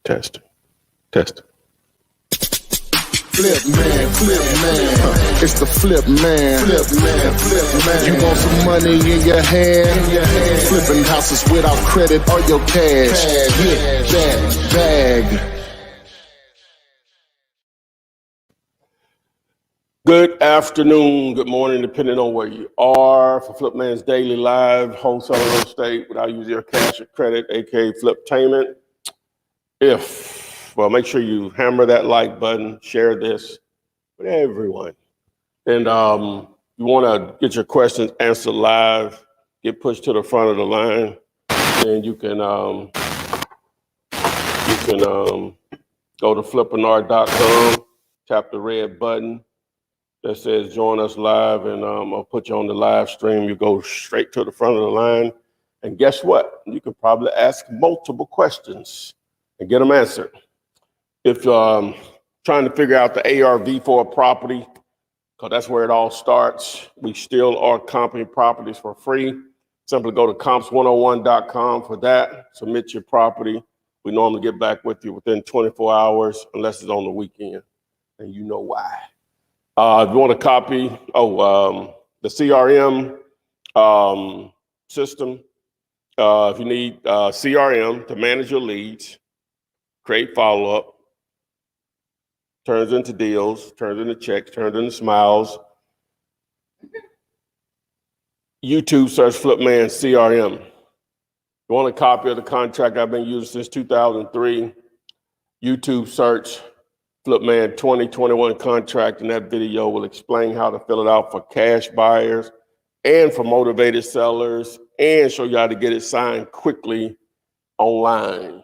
Testing. Testing. Flip man, it's the flip man. You want some money in your hand? Flipping houses without credit or your cash. Get that bag. Good afternoon, good morning, depending on where you are. For Flipman's Daily Live, wholesaling real estate without using your cash or credit, aka Fliptainment. Make sure you hammer that like button, share this with everyone. And you want to get your questions answered live, get pushed to the front of the line, and you can go to flippinard.com, tap the red button that says join us live, and I'll put you on the live stream. You go straight to the front of the line, and guess what? You can probably ask multiple questions and get them answered. If trying to figure out the ARV for a property, because that's where it all starts, we still are comping properties for free. Simply go to comps101.com for that. Submit your property. We normally get back with you within 24 hours, unless it's on the weekend, and you know why. If you want a copy, the CRM system, if you need CRM to manage your leads, create follow-up, turns into deals, turns into checks, turns into smiles. YouTube search Flipman CRM. If you want a copy of the contract I've been using since 2003, YouTube search Flipman 2021 contract, and that video will explain how to fill it out for cash buyers and for motivated sellers, and show you how to get it signed quickly online.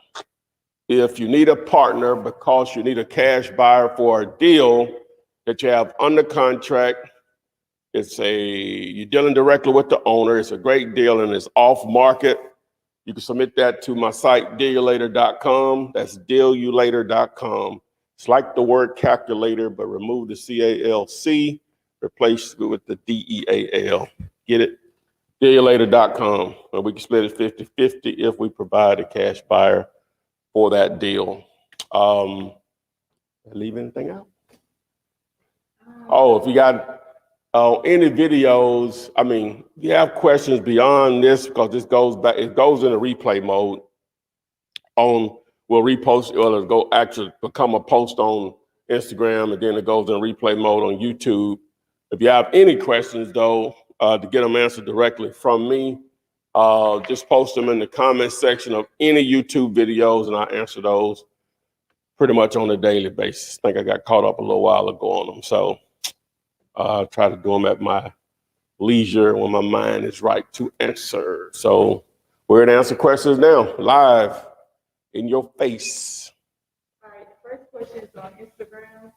If you need a partner because you need a cash buyer for a deal that you have under contract, you're dealing directly with the owner, it's a great deal and it's off market, you can submit that to my site, dealulator.com. That's dealulator.com. It's like the word calculator, but remove the CALC, replace it with the DEAL. Get it? Dealulator.com. And we can split it 50-50 if we provide a cash buyer for that deal. Leave anything out? If you got any videos, if you have questions beyond this, because this goes back, it goes into replay mode we'll repost it, or it'll go actually become a post on Instagram, and then it goes in replay mode on YouTube. If you have any questions though, to get them answered directly from me, just post them in the comment section of any YouTube videos, and I answer those pretty much on a daily basis. I think I got caught up a little while ago on them. So I try to do them at my leisure when my mind is right to answer. So we're gonna answer questions now, live in your face. All right, the first question is on Instagram.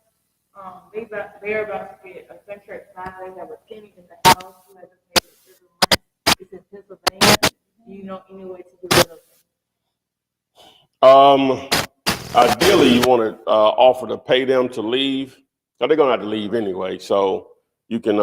They're about to get a contract signed. They have a tenant in the house who hasn't paid it every month. It's in Pennsylvania. Do you know any way to do it? Ideally, you want to offer to pay them to leave. So they're gonna have to leave anyway. So you can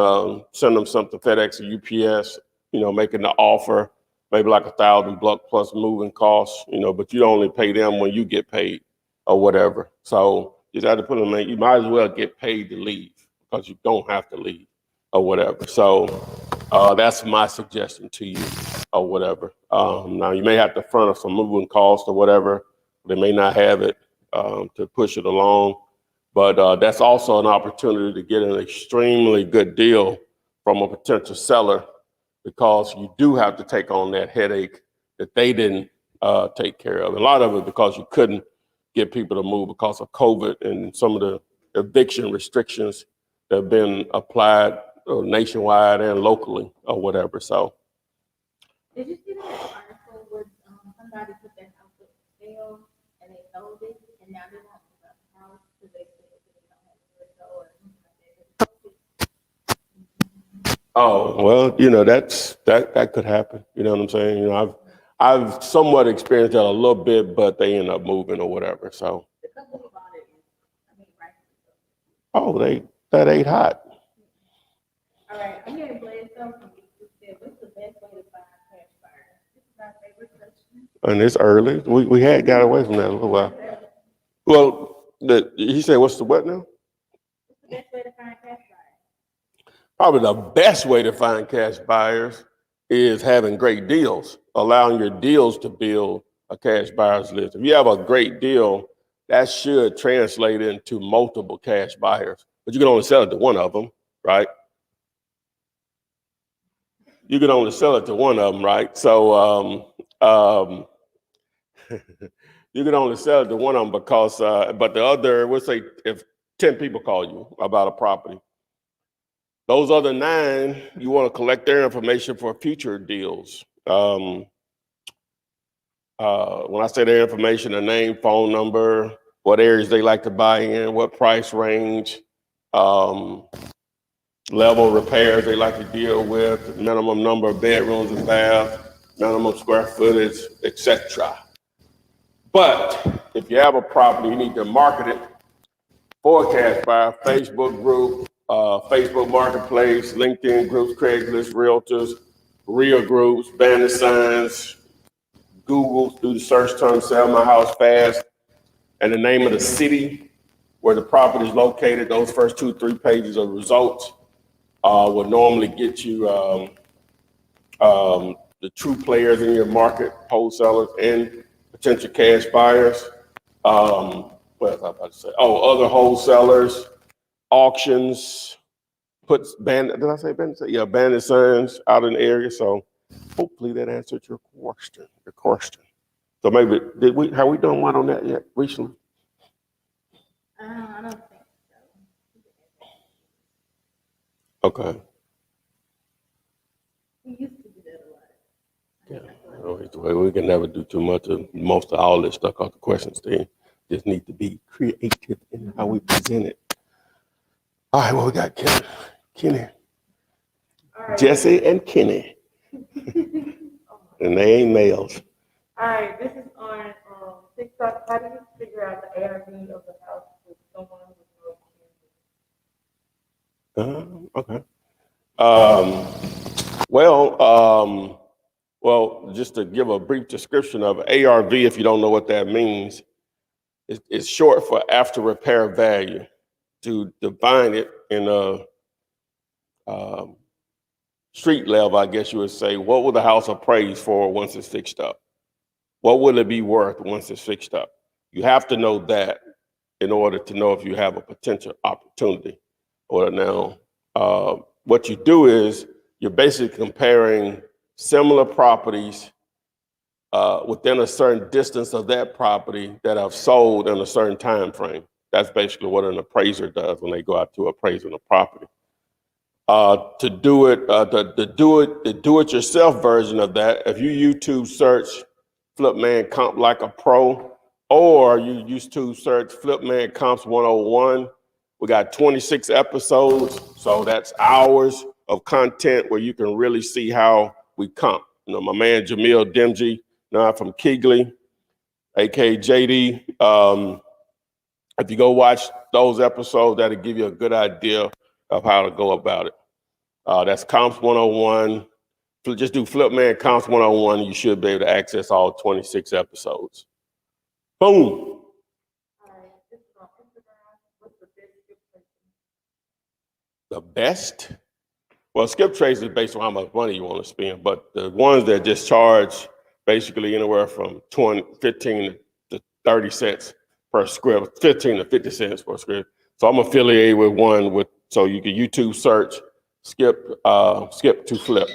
send them something, FedEx or UPS, making the offer, maybe like $1,000 plus moving costs, but you only pay them when you get paid or whatever. So you just have to put them in, you might as well get paid to leave because you don't have to leave or whatever. So that's my suggestion to you or whatever. Now you may have to front up some moving costs or whatever. They may not have it to push it along, but that's also an opportunity to get an extremely good deal from a potential seller, because you do have to take on that headache that they didn't take care of. A lot of it because you couldn't get people to move because of COVID and some of the eviction restrictions that have been applied nationwide and locally or whatever. So. Did you see that article where somebody put their house up for sale and they sold it, and now they want to sell the house because they said they don't have to sell or something like that? Oh, well, that could happen. You know what I'm saying? I've somewhat experienced that a little bit, but they end up moving or whatever. So. The company bought it. Right. Oh, that ain't hot. All right, I'm getting blazed up from you. Said, what's the best way to find a cash buyer? This is my favorite question. And it's early. We had got away from that a little while. Well, he said, what's the what now? What's the best way to find cash buyers? Probably the best way to find cash buyers is having great deals, allowing your deals to build a cash buyers list. If you have a great deal, that should translate into multiple cash buyers, but you can only sell it to one of them, right? You can only sell it to one of them, right? So you can only sell it to one of them because, but the other, we'll say if 10 people call you about a property, those other 9, you want to collect their information for future deals. When I say their information, their name, phone number, what areas they like to buy in, what price range, level repairs they like to deal with, minimum number of bedrooms and baths, minimum square footage, etc. But if you have a property, you need to market it for a cash buyer, Facebook group, Facebook Marketplace, LinkedIn groups, Craigslist, Realtors, Real groups, banner signs, Google, do the search term, sell my house fast, and the name of the city where the property is located. Those first 2-3 pages of results will normally get you the true players in your market, wholesalers and potential cash buyers. What was I about to say? Oh, other wholesalers, auctions, did I say bandit? Yeah, bandit signs out in the area. So hopefully that answered your question. So maybe, have we done one on that yet recently? I don't think so. Okay. We used to do that a lot. Yeah. We can never do too much of most of all this stuff. Cause the questions they just need to be creative in how we present it. All right, well, we got Kenny, All right. Jesse, and Kenny, and they ain't males. All right, this is on TikTok. How do you figure out the ARV of the house with someone with no experience? Okay. Well, just to give a brief description of ARV, if you don't know what that means, it's short for after repair value. To define it in a street level, I guess you would say, what will the house appraise for once it's fixed up? What will it be worth once it's fixed up? You have to know that in order to know if you have a potential opportunity. Or now, what you do is you're basically comparing similar properties within a certain distance of that property that have sold in a certain time frame. That's basically what an appraiser does when they go out to appraise a property. To do it, the do-it-yourself version of that, if you YouTube search Flipman Comp Like a Pro, or you used to search Flipman Comps 101, we got 26 episodes, so that's hours of content where you can really see how we comp. You know, my man Jamil Demji, now from Keegley, aka JD. If you go watch those episodes, that'll give you a good idea of how to go about it. That's Comps 101. Just do Flipman Comps 101. You should be able to access all 26 episodes. Boom. All right, this is on Instagram. What's the best skip trace? The best? Well, skip trace is based on how much money you want to spend, but the ones that just charge basically anywhere from 15 to 30 cents per script, 15 to 50 cents per script. So I'm affiliated with one so you can YouTube search SkiptoFlip.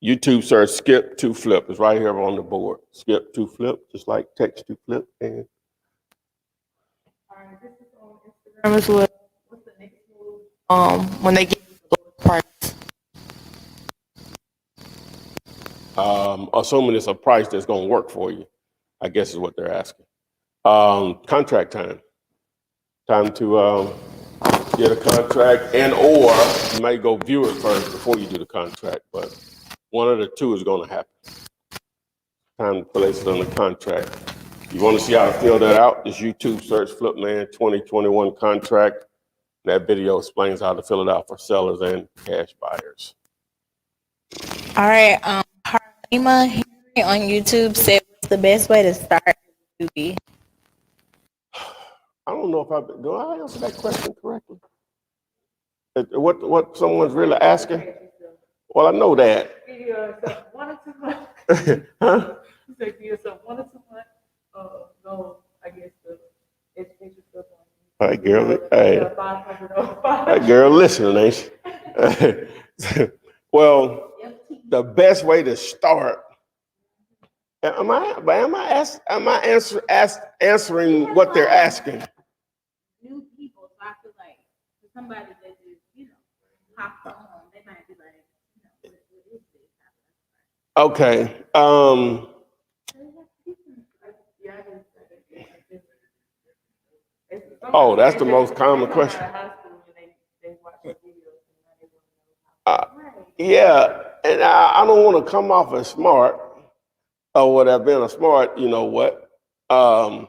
YouTube search SkiptoFlip. It's right here on the board. SkiptoFlip, just like text to flip. And All right, this is on Instagram as well. What's the next move? When they give you the lowest price. Assuming it's a price that's going to work for you, I guess is what they're asking. Contract time. Time to get a contract, and or you might go view it first before you do the contract, but one of the two is going to happen. Time to place it on the contract. You want to see how to fill that out? Just YouTube search Flipman 2021 contract. That video explains how to fill it out for sellers and cash buyers. All right. Harlema Henry on YouTube said, "What's the best way to start to be? I don't know if do I answer that question correctly? What someone's really asking? Well, I know that. Video yourself 1 or 2 months. Huh? You say give yourself 1 or 2 months. No, I guess the education stuff on. Hey, girl. Hey, 500 that girl listening, ain't she? Well, the best way to start. Am I answering what they're asking? New people, so I feel like for somebody that just, hopped on, they might be like, what is this? Okay. Oh, that's the most common question. Yeah, and I don't want to come off as smart or what I've been a smart, you know what? I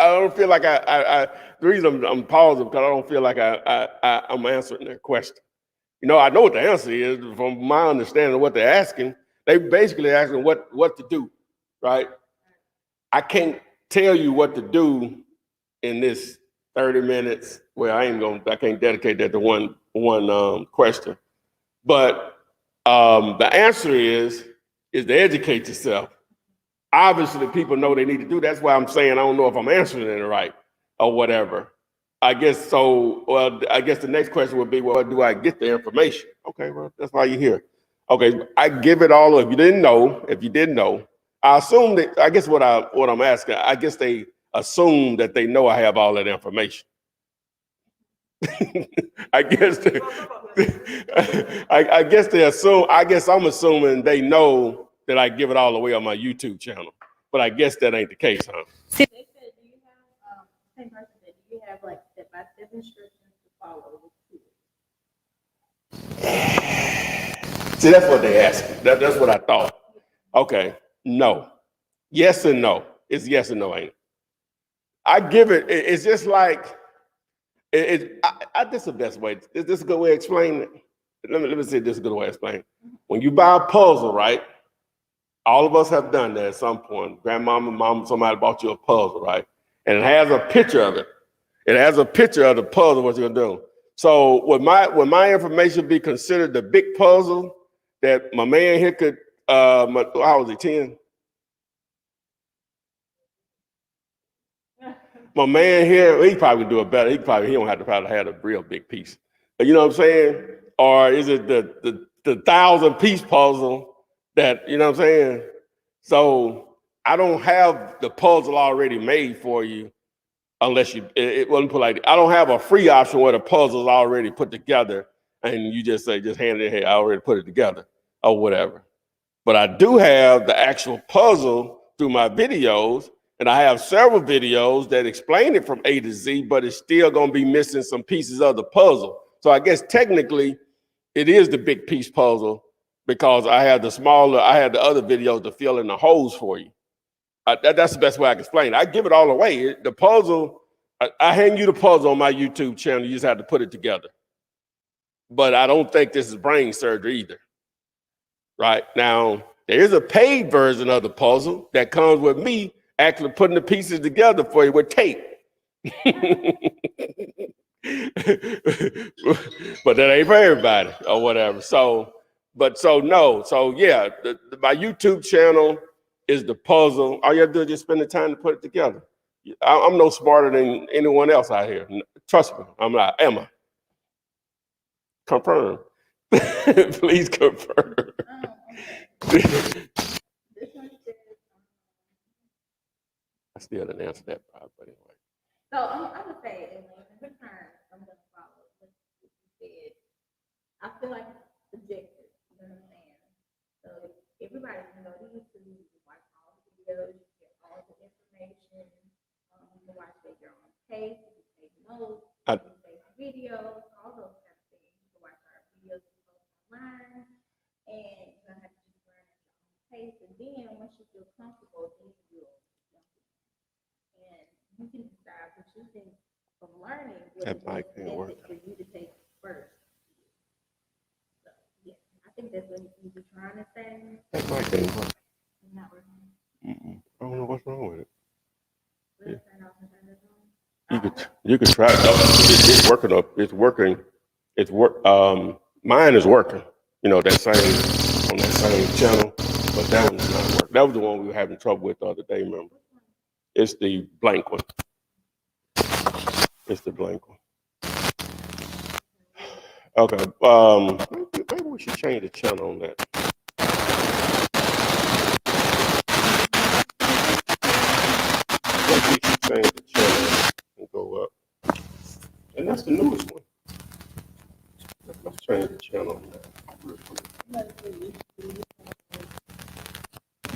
don't feel like the reason I'm pausing because I don't feel like I'm answering their question. I know what the answer is from my understanding of what they're asking. They basically asking what to do, right? I can't tell you what to do in this 30 minutes. Well, I can't dedicate that to one question. But the answer is to educate yourself. Obviously, people know they need to do. That's why I'm saying I don't know if I'm answering it right or whatever. I guess so. Well, I guess the next question would be, well, do I get the information? Okay, well, that's why you're here. Okay, I give it all. If you didn't know, I assume that. I guess what I'm asking. I guess they assume that they know I have all that information. I guess I guess they assume. I guess I'm assuming they know that I give it all away on my YouTube channel. But I guess that ain't the case, huh? See, they said, do you have, same person said, do you have like step-by-step instructions to follow with it? See, that's what they asked. That's what I thought. Okay, no. Yes and no. It's yes and no, ain't it? I give it, it's just like, this is the best way. Is this a good way of explaining it? Let me see if this is a good way of explaining it. When you buy a puzzle, right? All of us have done that at some point. Grandmama, mama, somebody bought you a puzzle, right? And it has a picture of it. It has a picture of the puzzle, what you're gonna do. So would my information be considered the big puzzle that my man here could, how was he, 10? My man here, he probably would do it better. He don't have to probably have a real big piece. You know what I'm saying? Or is it the 1,000-piece puzzle that, you know what I'm saying? So I don't have the puzzle already made for you unless it wasn't put like, I don't have a free option where the puzzle's already put together and you just say, just hand it, hey, I already put it together or whatever. But I do have the actual puzzle through my videos, and I have several videos that explain it from A to Z, but it's still gonna be missing some pieces of the puzzle. So I guess technically it is the big piece puzzle because I had the other videos to fill in the holes for you. That's the best way I can explain it. I give it all away. The puzzle, I hang you the puzzle on my YouTube channel. You just have to put it together. But I don't think this is brain surgery either. Right now, there is a paid version of the puzzle that comes with me actually putting the pieces together for you with tape. But that ain't for everybody or whatever. So no. So yeah, my YouTube channel is the puzzle. All you have to do is just spend the time to put it together. I'm no smarter than anyone else out here. Trust me, I'm not. Am I? Confirm. Please confirm. I still didn't answer that part, but anyway. So I'm gonna say, in layman's terms, I'm gonna follow what you said. I feel like it's subjective. You know what I'm saying? So everybody, these two watch all the videos, you get all the information. You can watch at your own pace. You can take notes. You can take videos, all those kind of things. You can watch our videos online, and you're gonna have to just learn at your own pace. And then once you feel comfortable, then you'll. And you can decide what you think from learning what is for you to take first. So, yeah, I think that's what he was trying to say. That mic ain't working. It's not working. I don't know what's wrong with it. Let's turn off and turn it on. You could try it. It's working up. It's working. Mine is working. You know, that same on that same channel, but that one's not working. That was the one we were having trouble with the other day, remember? It's the blank one. It's the blank one. Okay. Maybe we should change the channel on that. Maybe we should change the channel and go up. And that's the newest one. Let's change the channel on that.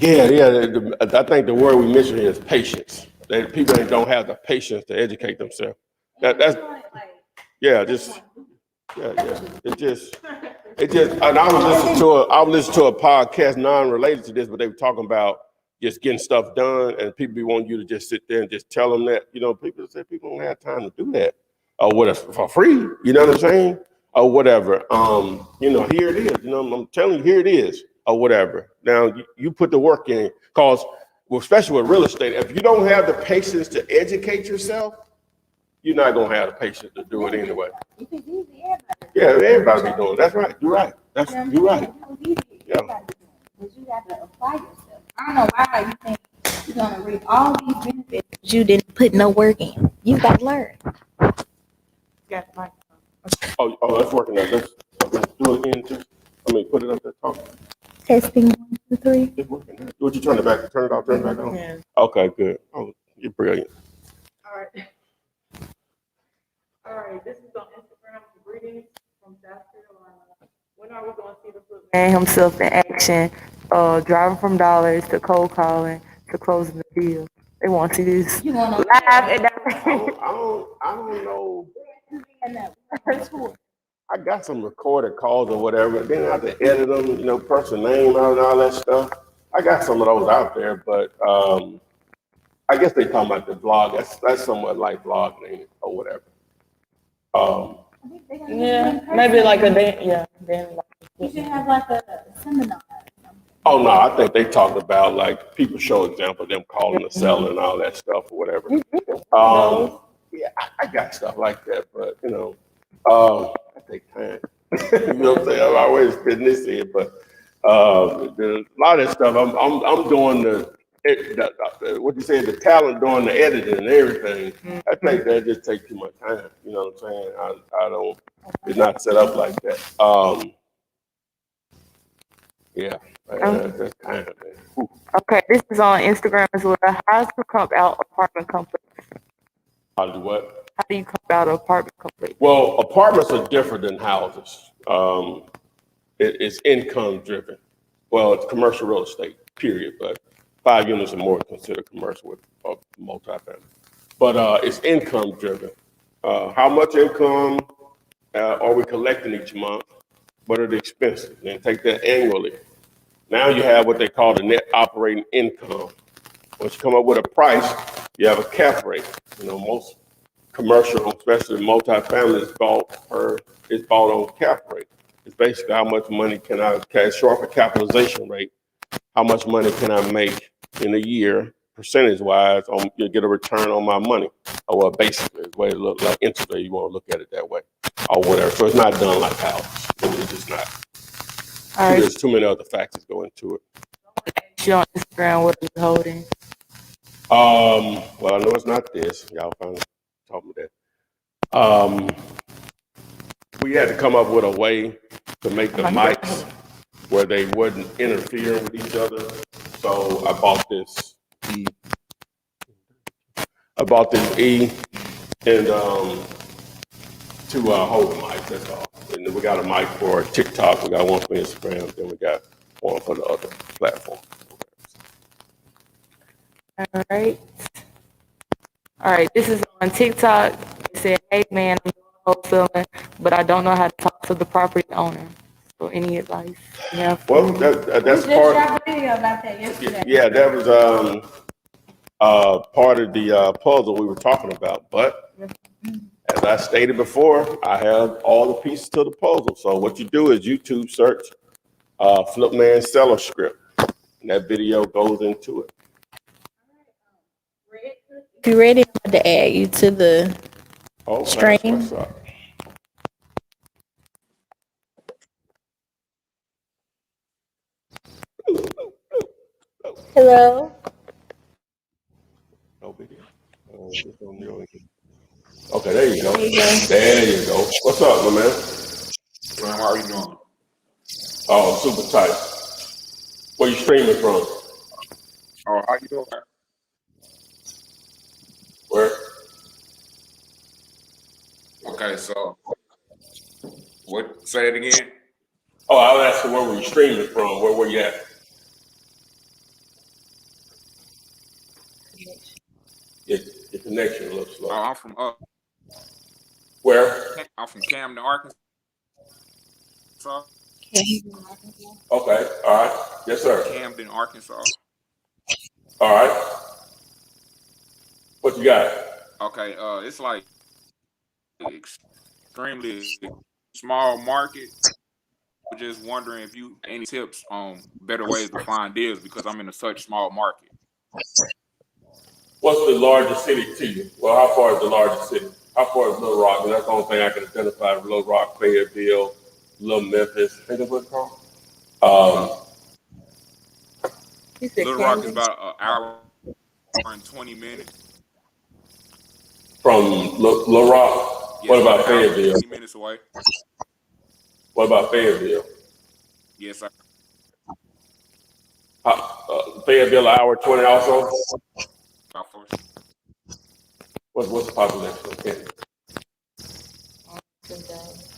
Yeah. I think the word we mentioned here is patience. That people don't have the patience to educate themselves. That's yeah. It just. And I was listening to a podcast non-related to this, but they were talking about just getting stuff done, and people want you to just sit there and just tell them that. You know, people say people don't have time to do that, or whatever for free. You know what I'm saying? Or whatever. You know, here it is. You know, I'm telling you, here it is, or whatever. Now you put the work in, cause well, especially with real estate, if you don't have the patience to educate yourself, you're not gonna have the patience to do it anyway. Yeah, everybody be doing it. That's right. You're right. You're right. Yeah. Because you got to apply yourself. I don't know why you think you're gonna reap all these benefits, but you didn't put no work in. You got to learn. Got the microphone. Oh, that's working now. Let's do it again. Put it up there. Talk. Testing 1, 2, 3. It's working now. What you turn it back? Turn it off. Turn it back on. Yeah. Okay, good. Oh, you're brilliant. All right. All right. This is on Instagram. Greetings from South Carolina. When are we going to see the flip man himself in action? Driving from dollars to cold calling to closing the deal. They want to see this You want live and direct. I don't know. I got some recorded calls or whatever. Then I have to edit them, you know, person name out and all that stuff. I got some of those out there, but I guess they talking about the blog. That's somewhat like blogging, ain't it, or whatever. Yeah, maybe like a day. Yeah, then. You should have like a seminar. Oh no, I think they talked about like people show example of them calling the seller and all that stuff or whatever. Yeah, I got stuff like that, but you know, I take time. You know what I'm saying? I'm always fitting this in, but a lot of that stuff I'm doing the what you say, the talent doing the editing and everything. I think that just takes too much time. You know what I'm saying? I don't. It's not set up like that. Yeah, that's kind of man. Okay, this is on Instagram as well. How to comp out apartment complex? How to do what? How do you comp out an apartment complex? Well, apartments are different than houses. It's income driven. Well, it's commercial real estate, period. But 5 units or more is considered commercial with multifamily. But it's income driven. How much income are we collecting each month? What are the expenses? Then take that annually. Now you have what they call the net operating income. Once you come up with a price, you have a cap rate. You know, most commercial, especially multifamily, is bought on cap rate. It's basically how much money can I show off a capitalization rate. How much money can I make in a year, percentage-wise, you get a return on my money? Or well, basically, the way it looks like interest rate, you want to look at it that way, or whatever. So it's not done like houses. It's just not. All right. There's too many other factors go into it. You on Instagram, what are you holding? Well, I know it's not this. Y'all finally taught me that. We had to come up with a way to make the mics where they wouldn't interfere with each other. So I bought this E. And to hold the mic, that's all. And then we got a mic for TikTok, we got one for Instagram, then we got one for the other platform. All right, this is on TikTok. It said, hey man, I'm wholesaling, but I don't know how to talk to the property owner. So any advice? Yeah. Well, that's part. Shot a video about that yesterday. Yeah, that was part of the puzzle we were talking about. But as I stated before, I have all the pieces to the puzzle. So what you do is YouTube search Flipman seller script. And that video goes into it. If you're ready, I'm about to add you to the Okay, stream. what's up? Hello. No video. Okay, there you go. There you go. There you go. What's up, my man? Well, how are you doing? Oh, super tight. Where you streaming from? Oh, how you doing? Where? Okay, so what? Say it again. Oh, I was asking where were you streaming from? Where were you at? Your connection looks slow. Oh, I'm from Where? I'm from Camden, Arkansas. Okay, all right. Yes, sir. Camden, Arkansas. All right. What you got? Okay, it's like extremely small market. I'm just wondering if you any tips on better ways to find deals because I'm in a such small market. What's the largest city to you? Well, how far is the largest city? How far is Little Rock? And that's the only thing I can identify. Little Rock, Fayetteville, Little Memphis. I think that's what it's called. Little Rock is about an hour and 20 minutes. From Little Rock? Yes, What about an hour and Fayetteville? 20 minutes away. What about Fayetteville? Yes, sir. Fayetteville, an hour 20 also? About 4. What's the population of Canada?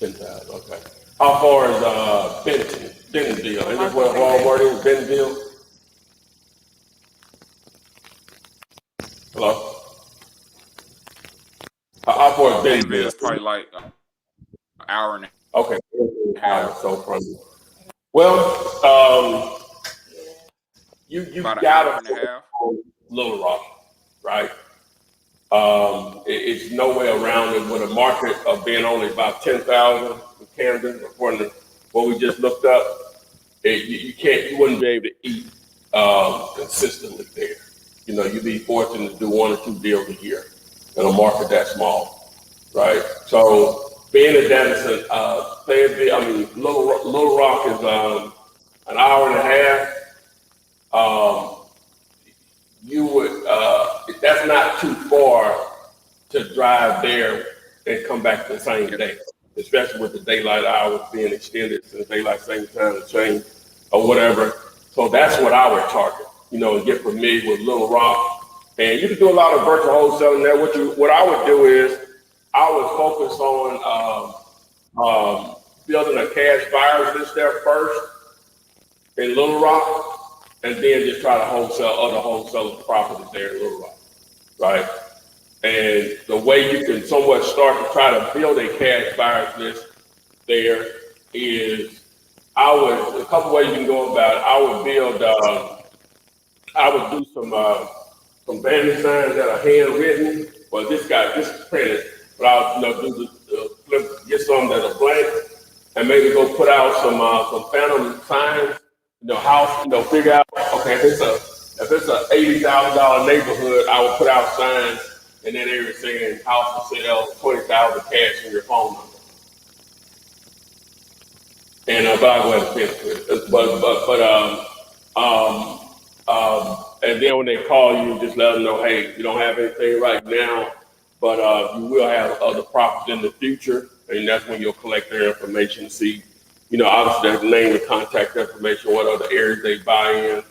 10,000, okay. How far is Bentonville? Is this where Walmart is, Bentonville? Hello? How far is Bentonville? It's probably like an hour and a Okay, half. so from well, you About an gotta hour and a half. Little Rock, right? It's no way around it with a market of being only about 10,000 in Camden, according to what we just looked up. You wouldn't be able to eat consistently there. You know, you'd be fortunate to do 1 or 2 deals a year in a market that small, right? So being in Denison, Little Rock is an hour and a half. You would, that's not too far to drive there and come back the same day, especially with the daylight hours being extended since daylight saving time to change or whatever. So that's what I would target, you know, and get familiar with Little Rock. And you can do a lot of virtual wholesaling there. What I would do is I would focus on building a cash buyers list there first in Little Rock, and then just try to wholesale other wholesalers' properties there in Little Rock, right? And the way you can somewhat start to try to build a cash buyers list there is, a couple ways you can go about it. I would do some banner signs that are handwritten. Well, this is printed, but I'll do the flip, get some that are blank, and maybe go put out some phantom signs. Figure out, okay, if it's a $80,000 neighborhood, I would put out signs in that area saying house for sale, 20,000 cash in your phone number. And but I'll go ahead and finish with it. And then when they call you, just let them know, hey, you don't have anything right now, but you will have other properties in the future, and that's when you'll collect their information, see, obviously their name and contact information, what other areas they buy in.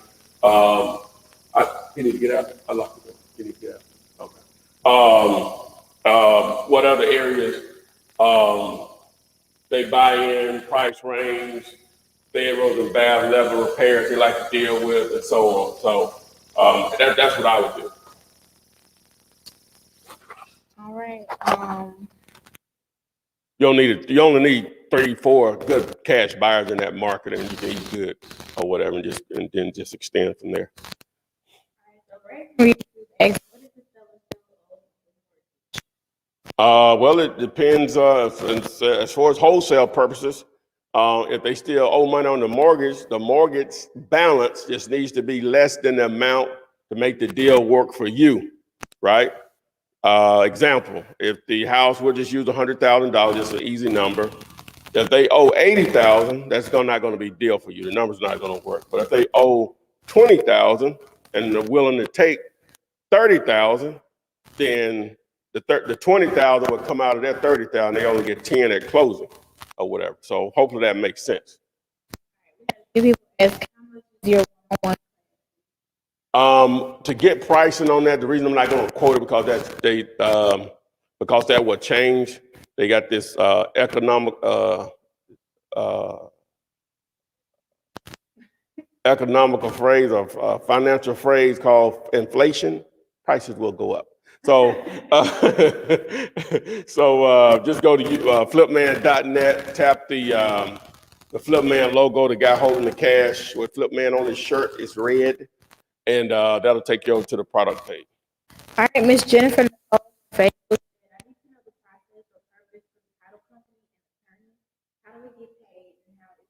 Can you get out? I locked the door. Can you get out? Okay. What other areas they buy in, price range, bedrooms and bath level repairs they like to deal with, and so on. So that's what I would do. All right. You only need 3, 4 good cash buyers in that market, and you can eat good or whatever, and then just extend from there. Well, it depends. As far as wholesale purposes, If they still owe money on the mortgage balance just needs to be less than the amount to make the deal work for you, right? Example, if the house, we'll just use $100,000, just an easy number. If they owe 80,000, that's not going to be a deal for you. The number's not going to work. But if they owe 20,000 and they're willing to take 30,000, then the 20,000 would come out of that 30,000. They only get 10 at closing or whatever. So hopefully that makes sense. If people ask how much is your one-on-one? To get pricing on that, the reason I'm not going to quote it because because that will change. They got this economical phrase or financial phrase called inflation. Prices will go up. So, just go to flipman.net, tap the Flipman logo, the guy holding the cash with Flipman on his shirt is red, and that'll take you over to the product page. All right, Miss Jennifer, Facebook. I need to know the process or purpose for the title company and attorney. How do we get paid and how is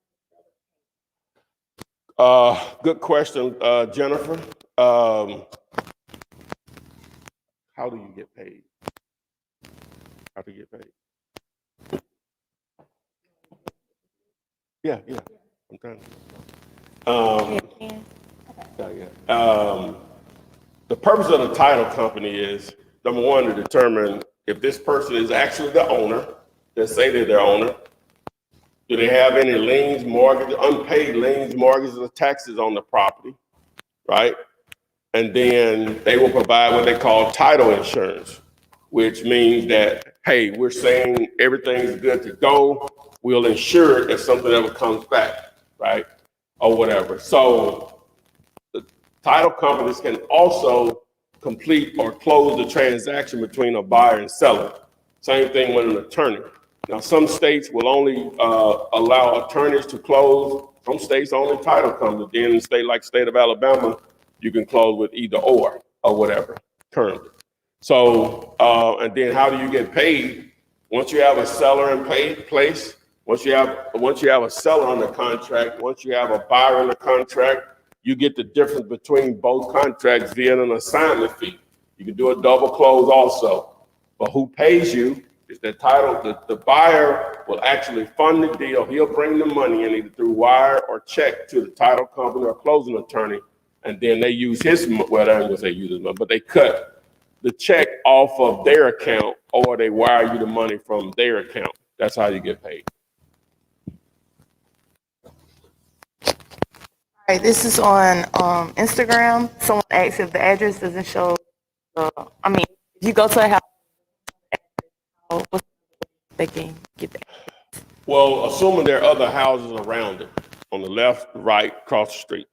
it Good question, Jennifer. How do you get paid? How do you get paid? Yeah. I'm trying to. The purpose of the title company is, number one, to determine if this person is actually the owner. They say they're the owner. Do they have any liens, mortgages, unpaid liens, mortgages, or taxes on the property, right? And then they will provide what they call title insurance, which means that, hey, we're saying everything's good to go. We'll insure it if something ever comes back, right? Or whatever. So the title companies can also complete or close the transaction between a buyer and seller. Same thing with an attorney. Now, some states will only allow attorneys to close. Some states only title companies. Then in a state like state of Alabama, you can close with either or whatever currently. So, and then how do you get paid? Once you have a seller in place, once you have a seller on the contract, once you have a buyer on the contract, you get the difference between both contracts via an assignment fee. You can do a double close also. But who pays you is the title. The buyer will actually fund the deal. He'll bring the money in either through wire or check to the title company or closing attorney. And then they use his, well, I ain't gonna say use his money, but they cut the check off of their account or they wire you the money from their account. That's how you get paid. All right, this is on Instagram. Someone asked if the address doesn't show, if you go to a house, they can get that. Well, assuming there are other houses around it, on the left, right, across the street.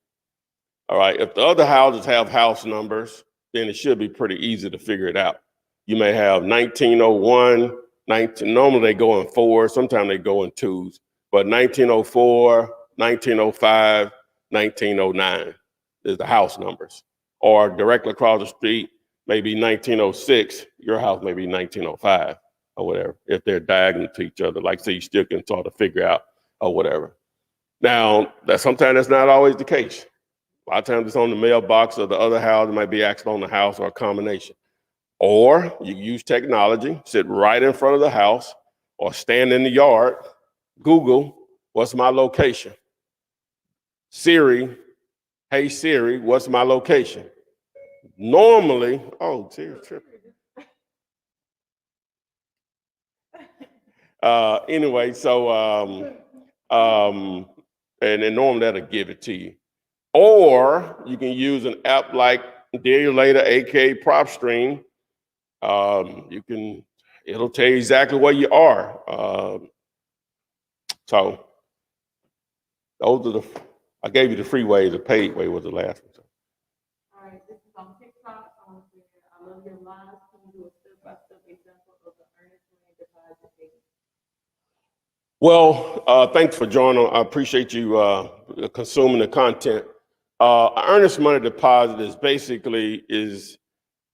All right, if the other houses have house numbers, then it should be pretty easy to figure it out. You may have 1901, normally they go in fours, sometimes they go in twos, but 1904, 1905, 1909 is the house numbers. Or directly across the street, maybe 1906, your house may be 1905 or whatever, if they're diagonal to each other, like so you still can sort of figure out or whatever. Now, sometimes that's not always the case. A lot of times it's on the mailbox or the other house. It might be actually on the house or a combination. Or you use technology, sit right in front of the house or stand in the yard, Google, what's my location? Siri, hey Siri, what's my location? Normally, oh, Siri's tripping. Anyway, so, and then normally that'll give it to you. Or you can use an app like Dailycom, aka PropStream. It'll tell you exactly where you are. So those are I gave you the free way. The paid way was the last one. All right, this is on TikTok. I love your lives. Can you do a step-by-step example of the earnest money deposit payment? Well, thanks for joining. I appreciate you consuming the content. Earnest money deposit is basically the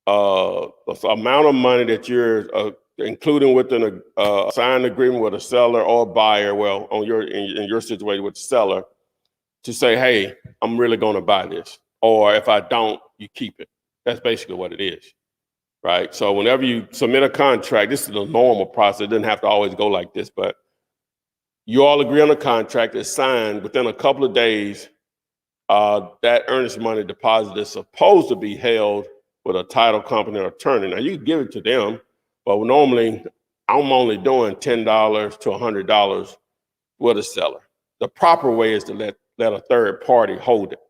amount of money that you're including with an signed agreement with a seller or buyer, well, on in your situation with the seller, to say, hey, I'm really going to buy this. Or if I don't, you keep it. That's basically what it is, right? So whenever you submit a contract, this is the normal process. It doesn't have to always go like this, but you all agree on a contract, it's signed. Within a couple of days, that earnest money deposit is supposed to be held with a title company or attorney. Now, you can give it to them, but normally I'm only doing $10 to $100 with a seller. The proper way is to let a third party hold it,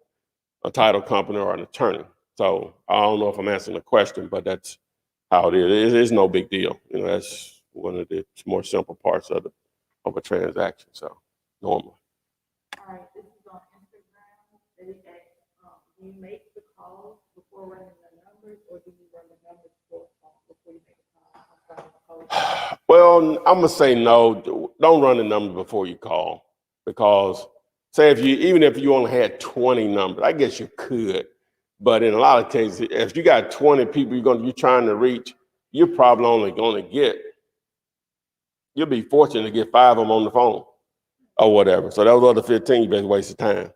a title company or an attorney. So I don't know if I'm answering the question, but that's how it is. It is no big deal. You know, that's one of the more simple parts of a transaction. So normally. All right, this is on Instagram. They ask, do you make the calls before running the numbers, or do you run the numbers before you make the call? Well, I'm gonna say no. Don't run the numbers before you call, because say even if you only had 20 numbers, I guess you could. But in a lot of cases, if you got 20 people you're trying to reach, you're probably only going to get. You'll be fortunate to get 5 of them on the phone, or whatever. So those other 15, you better waste of time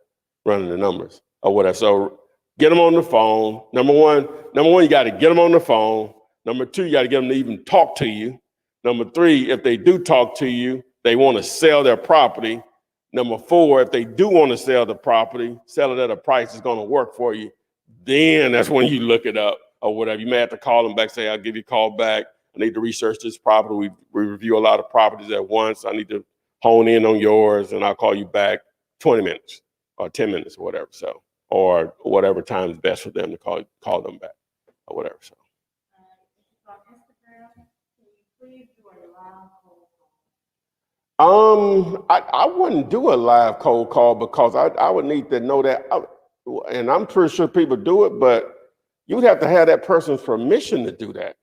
running the numbers or whatever. So get them on the phone. Number one, you got to get them on the phone. Number 2, you got to get them to even talk to you. Number 3, if they do talk to you, they want to sell their property. Number 4, if they do want to sell the property, sell it at a price that's going to work for you, then that's when you look it up or whatever. You may have to call them back, say, I'll give you a call back. I need to research this property. We review a lot of properties at once. I need to hone in on yours, and I'll call you back 20 minutes or 10 minutes or whatever. So, or whatever time is best for them to call them back or whatever. So. On Instagram, can you please do a live cold call? I wouldn't do a live cold call because I would need to know that, and I'm pretty sure people do it, but you'd have to have that person's permission to do that,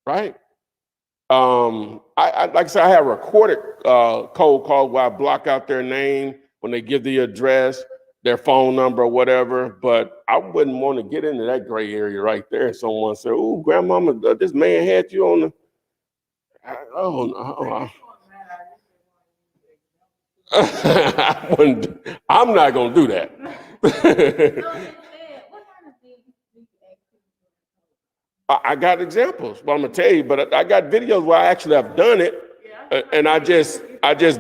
right? I like I said, I have recorded cold calls where I block out their name when they give the address, their phone number, or whatever. But I wouldn't want to get into that gray area right there. And someone say, "Oh, grandmama, this man had you on the." I'm not gonna do that. I got examples, but I'm gonna tell you. But I got videos where I actually have done it, and I just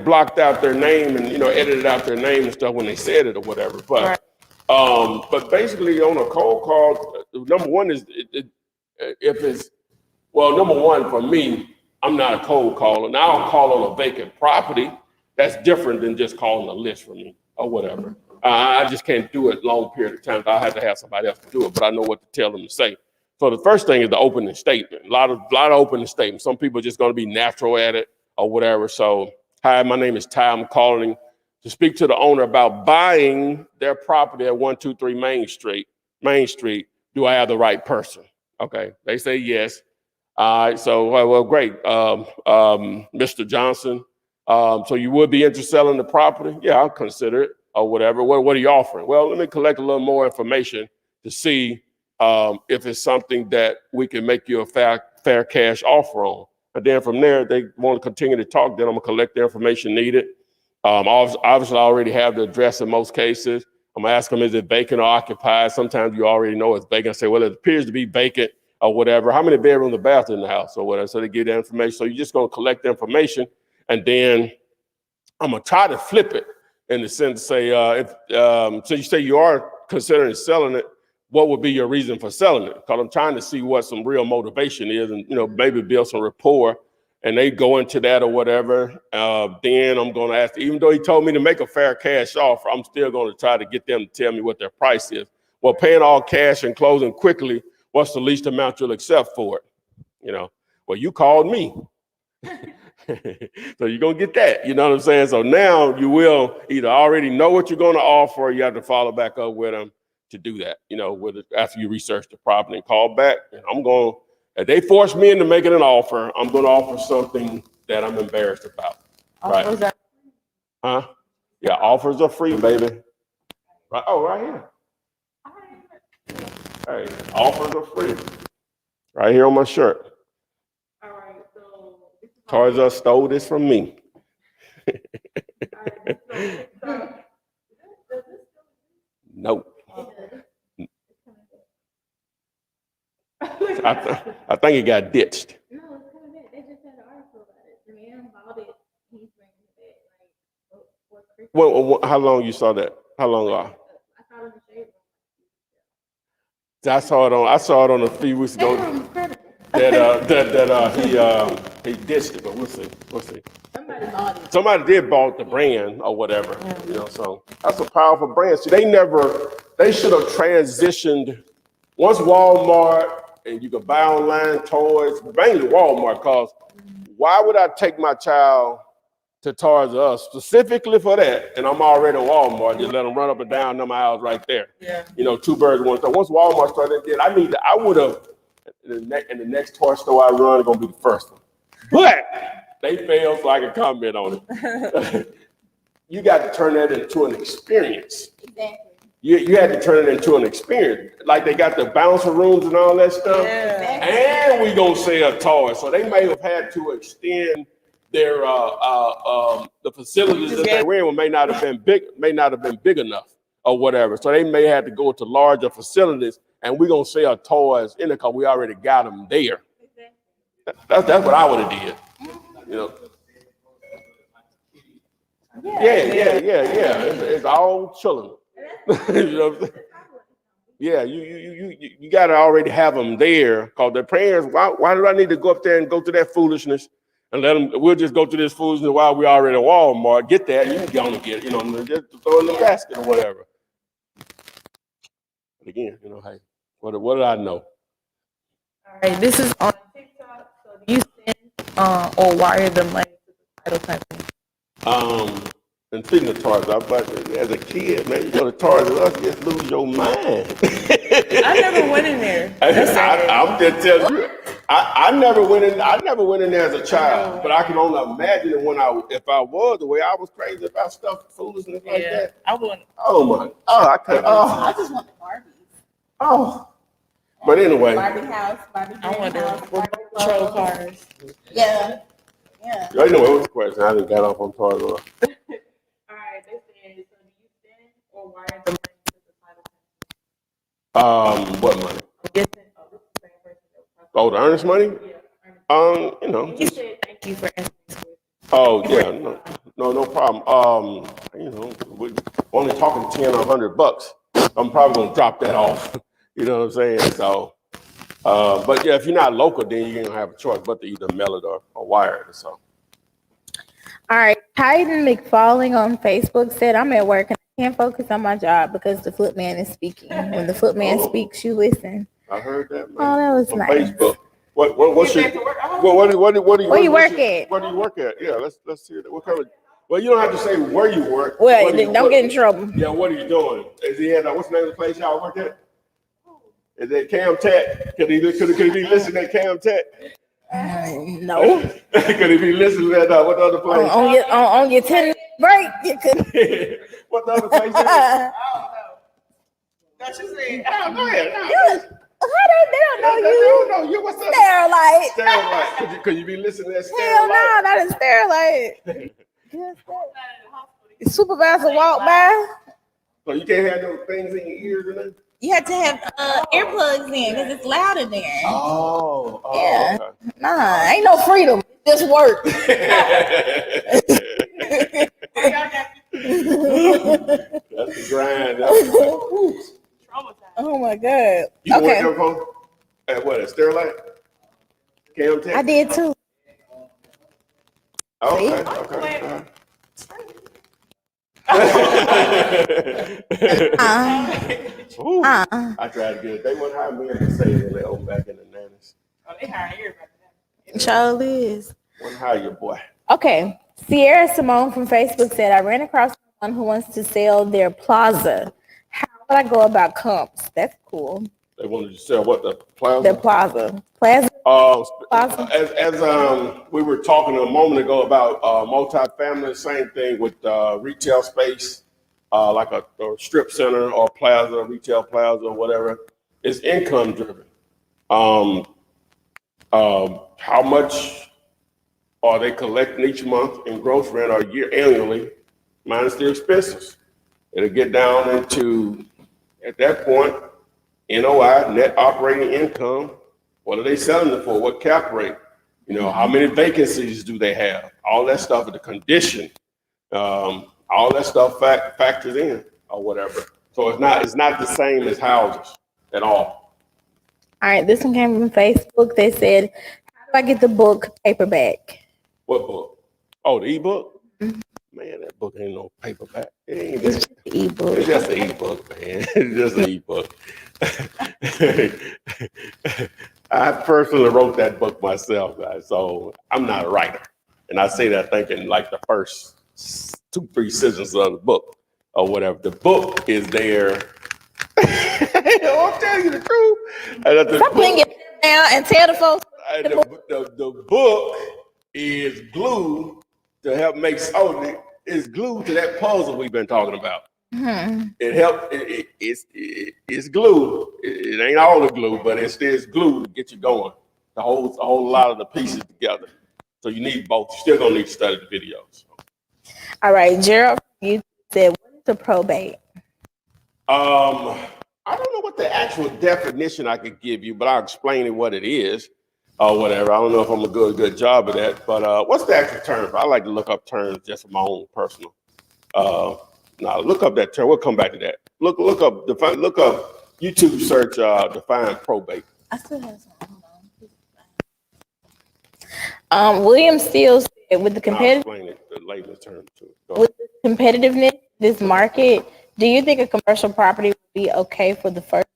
blocked out their name and edited out their name and stuff when they said it or whatever. But but basically on a cold call, number one is number one for me, I'm not a cold caller. Now I'll call on a vacant property. That's different than just calling a list for me or whatever. I just can't do it long period of time. I have to have somebody else to do it, but I know what to tell them to say. So the first thing is the opening statement. A lot of opening statements. Some people are just going to be natural at it or whatever. So, hi, my name is Ty. I'm calling to speak to the owner about buying their property at 123 Main Street. Do I have the right person? Okay, they say yes. All right, so well, great, Mr. Johnson. So you would be interested in selling the property? Yeah, I'll consider it or whatever. What are you offering? Well, let me collect a little more information to see if it's something that we can make you a fair cash offer on. And then from there, they want to continue to talk. Then I'm gonna collect the information needed. Obviously, I already have the address in most cases. I'm gonna ask them, is it vacant or occupied? Sometimes you already know it's vacant. I say, well, it appears to be vacant or whatever. How many bedrooms or baths in the house or whatever? So they give that information. So you're just gonna collect the information, and then I'm gonna try to flip it in the sense, say, so you say you are considering selling it. What would be your reason for selling it? Because I'm trying to see what some real motivation is, and maybe build some rapport. And they go into that or whatever. Then I'm going to ask, even though he told me to make a fair cash offer, I'm still going to try to get them to tell me what their price is. Well, paying all cash and closing quickly, what's the least amount you'll accept for it? Well, you called me. So you're going to get that, you know what I'm saying? So now you will either already know what you're going to offer, or you have to follow back up with them to do that, after you research the property and call back. And if they force me into making an offer, I'm going to offer something that I'm embarrassed about. Right? Huh? Yeah, offers are free, baby. Right? Oh, right here. Hey, offers are free. Right here on my shirt. All right. Toys R Us stole this from me. Nope. I think it got ditched. No, it's coming back. They just had an article about it. The man bought it. He's bringing it back like for Christmas. How long you saw that? How long ago? I saw it in the shade room. I saw it on a few weeks ago. Shade room is credible. He ditched it, but we'll see. Somebody bought it. Somebody did bought the brand or whatever, you know. So that's a powerful brand. See, they should have transitioned once Walmart and you could buy online toys, mainly Walmart. Cause why would I take my child to Toys R Us specifically for that? And I'm already at Walmart. Just let them run up and down them aisles right there. Yeah. You know, two birds, one stone. Once Walmart started, then I would have. In the next toy store I run, gonna be the first one. But they failed, so I can comment on it. You got to turn that into an experience. Exactly. You had to turn it into an experience. Like they got the bouncer rooms and all that stuff. Yeah. And we gonna sell toys. So they may have had to extend their the facilities that they were in may not have been big enough or whatever. So they may have to go to larger facilities. And we're gonna sell toys in it because we already got them there. That's what I would have did. You know. Yeah. It's all chilling. You know what I'm saying? Yeah, you gotta already have them there because the parents. Why do I need to go up there and go through that foolishness and let them? We'll just go through this foolishness while we already at Walmart. Get that, you can go and get it. You know, just throw it in the basket or whatever. But again, you know, hey. What did I know? All right, this is on TikTok. So do you send or wire the money to the title company? And speaking of Toys R Us, but as a kid, man, you go to Toys R Us, just lose your mind. I never went in there. I'm just telling you, I never went in. I never went in there as a child, but I can only imagine it if I was the way I was crazy about stuff, foolishness like that. I wouldn't. Oh my! Oh, I could. Oh, I just want the Barbies. oh. But anyway, Barbie house, Barbie I want house, to Barbie patrol clothes. cars. Yeah. you know what was the question? I didn't get off on Toys R Us. All right, this is, so do you send or wire the money to the title company? What money? I'm guessing, oh, this is the same person that was talking. Oh, the earnest money? Yeah, You know. he said thank you for answering this question. Oh yeah, no problem. You know, we're only talking $10 or $100. I'm probably gonna drop that off. You know what I'm saying? So, but yeah, if you're not local, then you don't have a choice but to either mail it or wire it. So. All right. Hayden McFalling on Facebook said, I'm at work and I can't focus on my job because the flip man is speaking. When the flip man speaks, you listen. I heard that. Man. Oh, that was on nice. Facebook. What's your? What do you Where you work at? Where do you work at? Yeah, let's hear that. What kind of? Well, you don't have to say where you work. Well, What do you- don't get in trouble. Yeah, what are you doing? Is he at what's the name of the place y'all work at? Is it Cam Tech? Could he be listening at Cam Tech? No. Could he be listening at what the other place? On your 10 break, you could. What the other place is? That's just it. Oh, go ahead. They don't know They you. don't know you. What's up? Sterilite. Sterilite. Could you be listening at Hell no, Sterilite? not a sterilite. Supervisor walk by. So you can't have those things in your ears and that? You have to have earplugs in because it's loud in there. Oh, Yeah. okay. Nah, ain't no freedom. Just work. That's the grind. Oh my God. You Okay. work there at what? At Sterilite? Cam Tech? I did too. Okay. Ooh, I tried to get it. They wouldn't hire me to say that they own back in the 90s. Oh, they hire everybody. Charlie is. Wouldn't hire your boy. Okay. Sierra Simone from Facebook said, I ran across someone who wants to sell their plaza. How would I go about comps? That's cool. They wanted to sell what, the plaza? The plaza. Plaza. As we were talking a moment ago about multifamily, same thing with retail space, like a strip center or plaza, retail plaza or whatever. It's income driven. How much are they collecting each month in gross rent or annually minus the expenses? It'll get down into, at that point, NOI, net operating income. What are they selling it for? What cap rate? You know, how many vacancies do they have? All that stuff, the condition, all that stuff factors in or whatever. So it's not the same as houses at all. All right, this one came from Facebook. They said, how do I get the book paperback? What book? Oh, the ebook? Man, that book ain't no paperback. It ain't It's just the ebook. It's just an ebook, man. It's just an ebook. I personally wrote that book myself, guys, so I'm not a writer. And I say that thinking like the first 2-3 sentences of the book or whatever. The book is there. I'll tell you the truth. Stop putting it down and tell the folks. The book is glue to help make it's glue to that puzzle we've been talking about. It helps. It's glue. It ain't all the glue, but it's glue to get you going. To hold a whole lot of the pieces together. So you need both. You're still gonna need to study the videos. All right, Gerald, you said, what is a probate? I don't know what the actual definition I could give you, but I'll explain it what it is or whatever. I don't know if I'm a good job of that, but what's the actual term? I like to look up terms just for my own personal. Now look up that term. We'll come back to that. Look up YouTube search define probate. I still have some. Hold on. William Steele said, with the I'll explain it, the layman's term too. with the competitiveness, this market, do you think a commercial property would be okay for the first?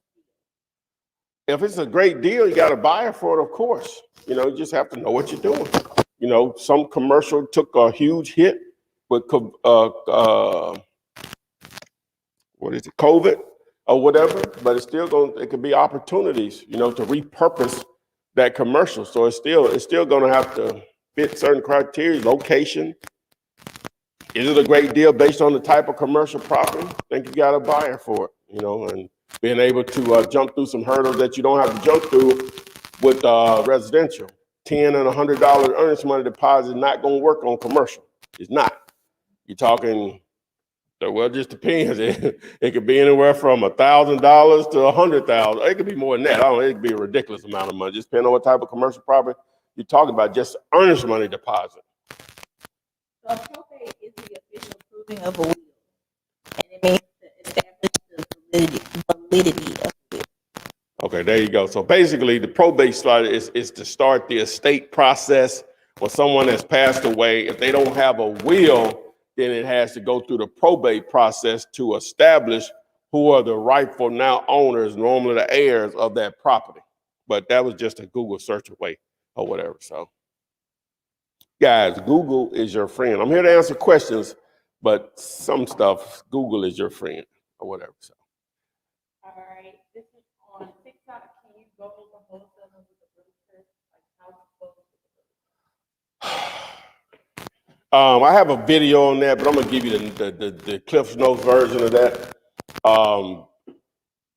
If it's a great deal, you got a buyer for it, of course. You know, you just have to know what you're doing. You know, some commercial took a huge hit with COVID or whatever, but it's still it could be opportunities, you know, to repurpose that commercial. So it's still gonna have to fit certain criteria, location. Is it a great deal based on the type of commercial property? I think you got a buyer for it, you know, and being able to jump through some hurdles that you don't have to jump through with residential. $10 and $100 earnest money deposit is not gonna work on commercial. It's not. You're talking, well, it just depends. It could be anywhere from $1,000 to $100,000. It could be more than that. I don't know. It could be a ridiculous amount of money. Just depending on what type of commercial property you're talking about. Just earnest money deposit. So a probate is the official proving of a will, and it means to establish the validity of the will. Okay, there you go. So basically, the probate slide is to start the estate process. When someone has passed away, if they don't have a will, then it has to go through the probate process to establish who are the rightful now owners, normally the heirs of that property. But that was just a Google search away or whatever. So, guys, Google is your friend. I'm here to answer questions, but some stuff, Google is your friend or whatever. So. All right, this is on TikTok. Can you go over wholesaling with the realtor? Like how to go with the realtor? I have a video on that, but I'm gonna give you the Cliff Notes version of that.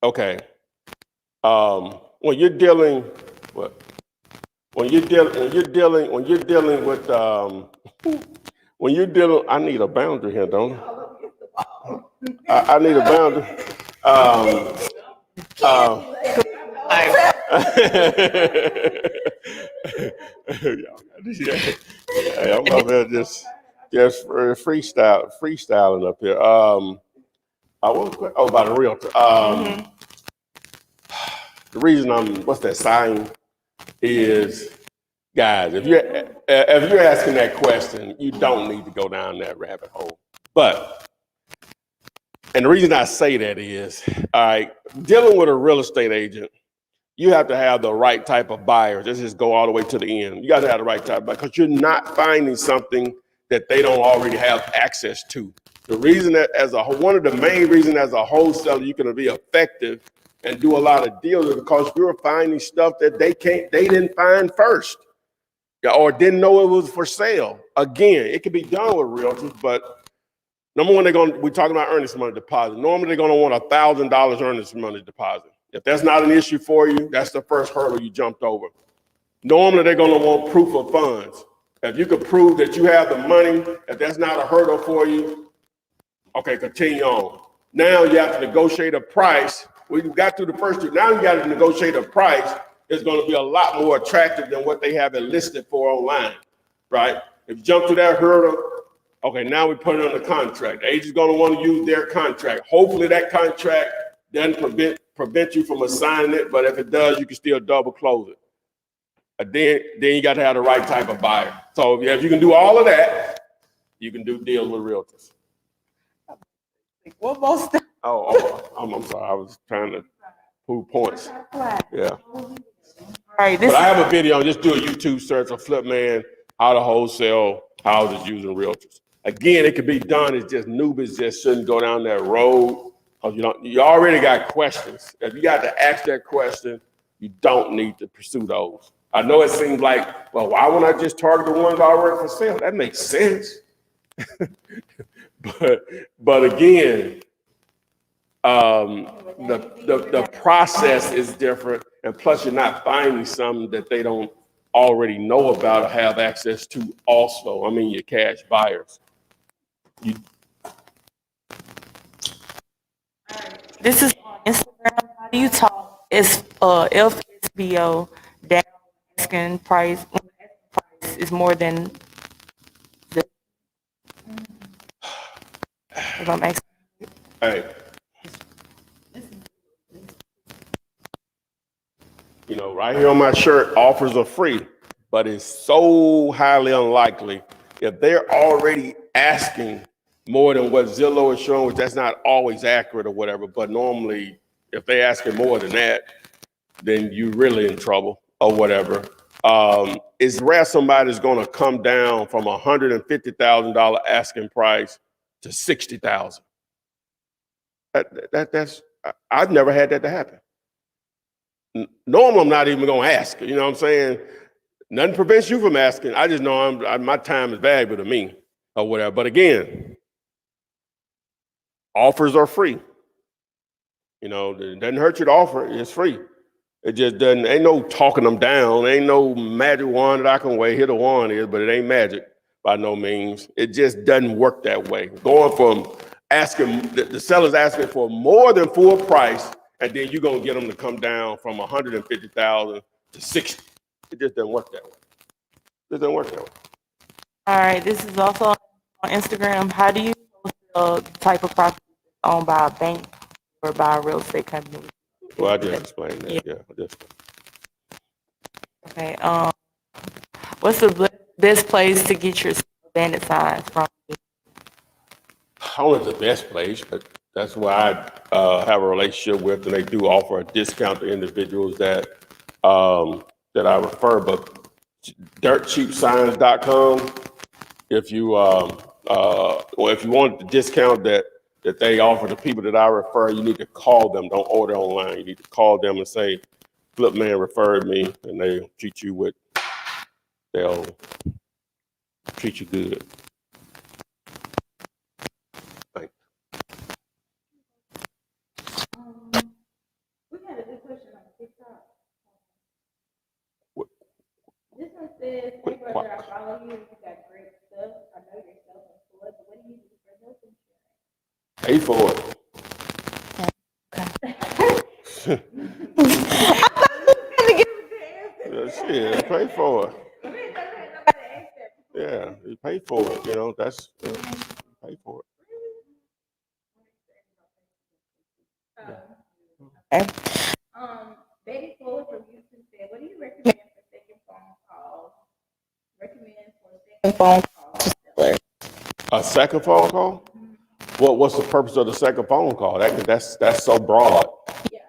Okay. When you're dealing with I need a boundary here, don't I? I need a boundary. Hey, I'm up here just freestyling up here. About a realtor. The reason what's that sign is, guys, if you're asking that question, you don't need to go down that rabbit hole. And the reason I say that is, all right, dealing with a real estate agent, you have to have the right type of buyers. Let's just go all the way to the end. You got to have the right type of buyer because you're not finding something that they don't already have access to. The reason that one of the main reasons as a wholesaler you can be effective and do a lot of deals is because you're finding stuff that they didn't find first, or didn't know it was for sale. Again, it can be done with realtors, but number one, we're talking about earnest money deposit. Normally, they're going to want $1,000 earnest money deposit. If that's not an issue for you, that's the first hurdle you jumped over. Normally, they're going to want proof of funds. If you could prove that you have the money, if that's not a hurdle for you, okay, continue on. Now you have to negotiate a price. We got through the first two. Now you got to negotiate a price that's going to be a lot more attractive than what they have it listed for online, right? If you jump to that hurdle, okay, now we put it on the contract. The agent's going to want to use their contract. Hopefully that contract doesn't prevent you from assigning it, but if it does, you can still double close it. Then you got to have the right type of buyer. So if you can do all of that, you can do deals with realtors. What most? I'm sorry. I was trying to prove points. Yeah. All right, this But I have a video. Just do a YouTube search of Flip Man, how to wholesale houses using realtors. Again, it could be done. It's just newbies just shouldn't go down that road. You already got questions. If you got to ask that question, you don't need to pursue those. I know it seems like, well, why wouldn't I just target the ones already for sale? That makes sense. but again, the process is different, and plus you're not finding something that they don't already know about or have access to also. I mean, your cash buyers. This is on Instagram. How do you talk? It's FSBO down asking price. When the asking price is more than the. If I'm asking. Hey. Right here on my shirt, offers are free, but it's so highly unlikely if they're already asking more than what Zillow is showing, which that's not always accurate or whatever, but normally if they're asking more than that, then you're really in trouble or whatever. It's rare somebody's going to come down from $150,000 asking price to $60,000. That's I've never had that to happen. Normally, I'm not even going to ask. You know what I'm saying? Nothing prevents you from asking. I just know my time is valuable to me or whatever. But again, offers are free. It doesn't hurt you to offer. It's free. It just doesn't. Ain't no talking them down. Ain't no magic wand that I can wave. Here the wand is, but it ain't magic by no means. It just doesn't work that way. Going from asking the seller's asking for more than full price, and then you're gonna get them to come down from 150,000 to 60. It just doesn't work that way. It doesn't work that way. All right, this is also on Instagram. How do you know the type of property owned by a bank or by a real estate company? Well, I just explained that. Yeah. Okay. What's the best place to get your bandit signs from? I don't know if it's the best place, but that's why I have a relationship with, and they do offer a discount to individuals that I refer. But dirtcheapsigns.com. If you if you want the discount that they offer to people that I refer, you need to call them. Don't order online. You need to call them and say, "Flip Man referred me," and they'll treat you good. Thanks. We had a good question on TikTok. What? This one says, "Hey brother, I follow you. You got great stuff. I know you're self-employed, but what do you do for health insurance?" Pay for it. Shit, pay for it. Yeah, you pay for it. That's pay for it. Betty Fuller from Houston said, "What do you recommend for second phone calls? To sellers?" A second phone call? What's the purpose of the second phone call? That's so broad. Yeah.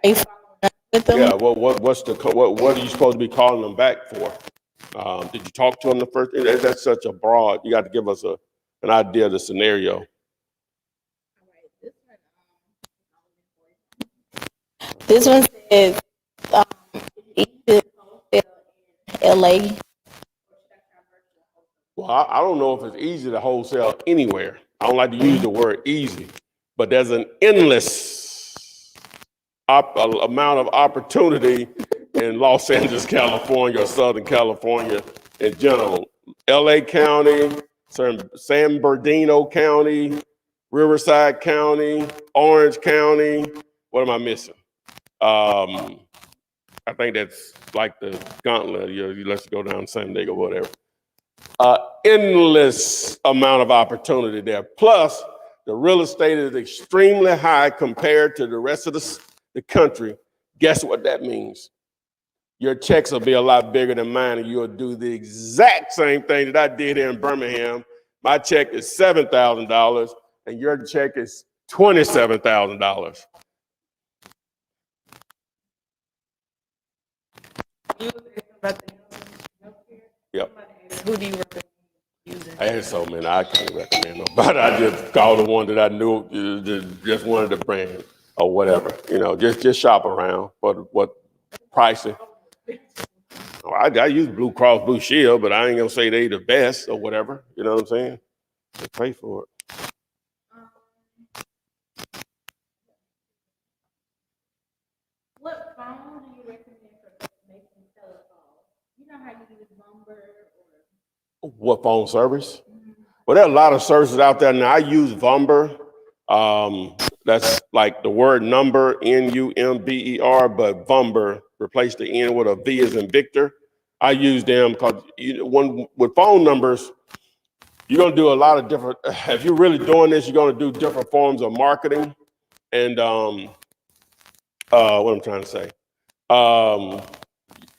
Yeah. What are you supposed to be calling them back for? Did you talk to them the first? That's such a broad. You got to give us an idea of the scenario. This one says, LA. Well, I don't know if it's easy to wholesale anywhere. I don't like to use the word easy, but there's an endless amount of opportunity in Los Angeles, California, or Southern California in general. LA County, San Bernardino County, Riverside County, Orange County. What am I missing? I think that's like the gauntlet. Let's go down San Diego, whatever. Endless amount of opportunity there. Plus, the real estate is extremely high compared to the rest of the country. Guess what that means? Your checks will be a lot bigger than mine, and you'll do the exact same thing that I did here in Birmingham. My check is $7,000, and your check is $27,000. Yep. Who do you recommend using? I had so many, I can't recommend nobody. I just called the one that I knew, just wanted the brand or whatever. Just shop around for what pricing. I use Blue Cross Blue Shield, but I ain't gonna say they the best or whatever. You know what I'm saying? They pay for it. What phone do you recommend for making telecalls? You know how you use Vumber or? What phone service? Well, there are a lot of services out there now. I use Vumber. That's like the word number, Number, but Vumber, replace the N with a V as in Victor. I use them because with phone numbers, you're gonna do a lot of different. If you're really doing this, you're gonna do different forms of marketing. And what I'm trying to say,